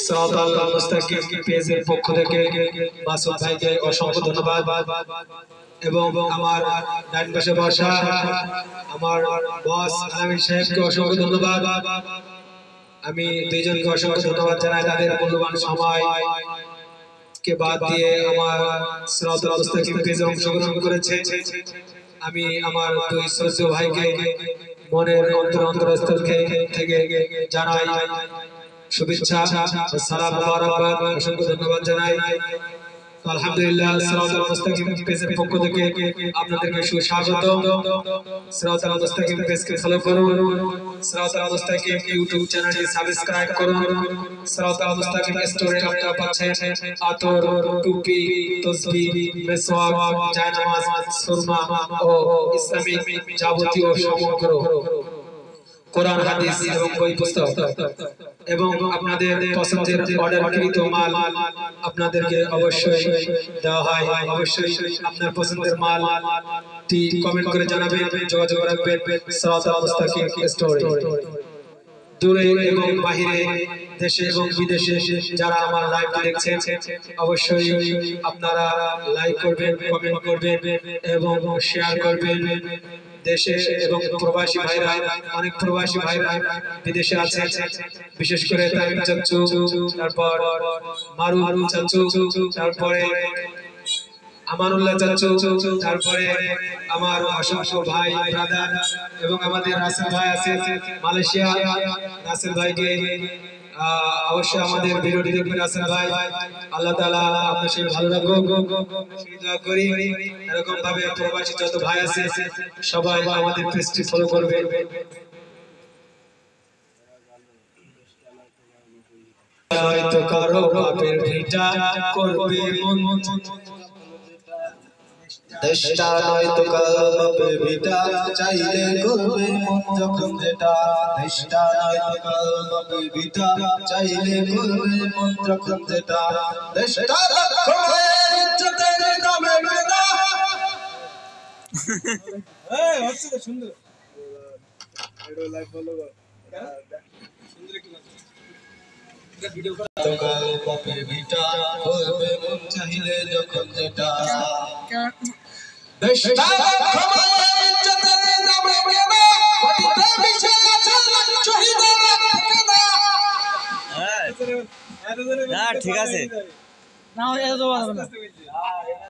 সিরাতাল মুস্তাকিম পেজের পক্ষ থেকে মাসুদ ভাইকে অসংখ্য ধন্যবাদ এবং আমার ডান পাশে বসা আমার বস আলামিন সাহেবকে অসংখ্য ধন্যবাদ। আমি দুইজনকে অসংখ্য ধন্যবাদ জানাই তাদের মূল্যবান সময় কে বাদ দিয়ে আমার সিরাতাল মুস্তাকিম পেজে অংশগ্রহণ করেছে। আমি আমার দুই শ্রদ্ধেয় ভাইকে মনের অন্তরস্থল থেকে জানাই শুভেচ্ছা ও সালাম মুবারকবাদ, অসংখ্য ধন্যবাদ জানাই। আলহামদুলিল্লাহ, সিরাতাল মুস্তাকিম পেজের পক্ষ থেকে আপনাদেরকে সুস্বাগত। সিরাতাল মুস্তাকিম পেজকে ফলো করুন, সিরাতাল মুস্তাকিম ইউটিউব চ্যানেলটি সাবস্ক্রাইব করুন। সিরাতাল মুস্তাকিম স্টোরে আপনারা পাচ্ছেন আতর, টুপি, তাসবিহ, মিসওয়াক, জায়নামাজ, সুরমা ও ইসলামিক যাবতীয় সমগ্র কোরআন হাদিস এবং বই পুস্তক এবং আপনাদের পছন্দের অর্ডারকৃত মাল আপনাদেরকে অবশ্যই দেওয়া হয়। অবশ্যই আপনার পছন্দের মালটি কমেন্ট করে জানাবেন, যোগাযোগ রাখবেন সিরাতাল মুস্তাকিম স্টোরে। দূরে এবং বাহিরে, দেশে এবং বিদেশে যারা আমার লাইভটি দেখছেন অবশ্যই আপনারা লাইক করবেন, কমেন্ট করবেন এবং শেয়ার করবেন। দেশে এবং প্রবাসী ভাইরা, অনেক প্রবাসী ভাইরা বিদেশে আছে, বিশেষ করে তামিম চাচু, তারপর মারুফ চাচু, তারপরে আমানুল্লাহ চাচু, তারপরে আমার অসংখ্য ভাই ব্রাদার এবং আমাদের রাসেল ভাই আছে মালয়েশিয়া। রাসেল ভাইকে অবশ্যই আমাদের ভিডিওটি দেখবেন। রাসেল ভাই, আল্লাহ তাআলা আপনার সাথে ভালো রাখুক, সেই দোয়া করি। এরকম ভাবে প্রবাসী যত ভাই আছে সবাই আমাদের পেজটি ফলো করবে। হয়তো কারো বাপের ভিটা করবে মন, দেশটা নয়তো কারো বাপের ভিটা চাইলে করবে মন যখন যেটা। দেশটা নয়তো কারো বাপের ভিটা চাইলে করবে মন যখন যেটা। দেশটা লক্ষ্য ইজ্জতের নামে মেলা। এই হচ্ছে তো সুন্দর ভিডিও লাইভ ফলো কর, সুন্দর একটু ভিডিও কর। তো কারো বাপের ভিটা করবে মন চাইলে যখন যেটা। দেশটা লক্ষ্য ইজ্জতের নামে মেলা, মাটিতে মিশে আছে শহীদের ঠিকানা। হ্যাঁ ঠিক আছে, না এত হবে না।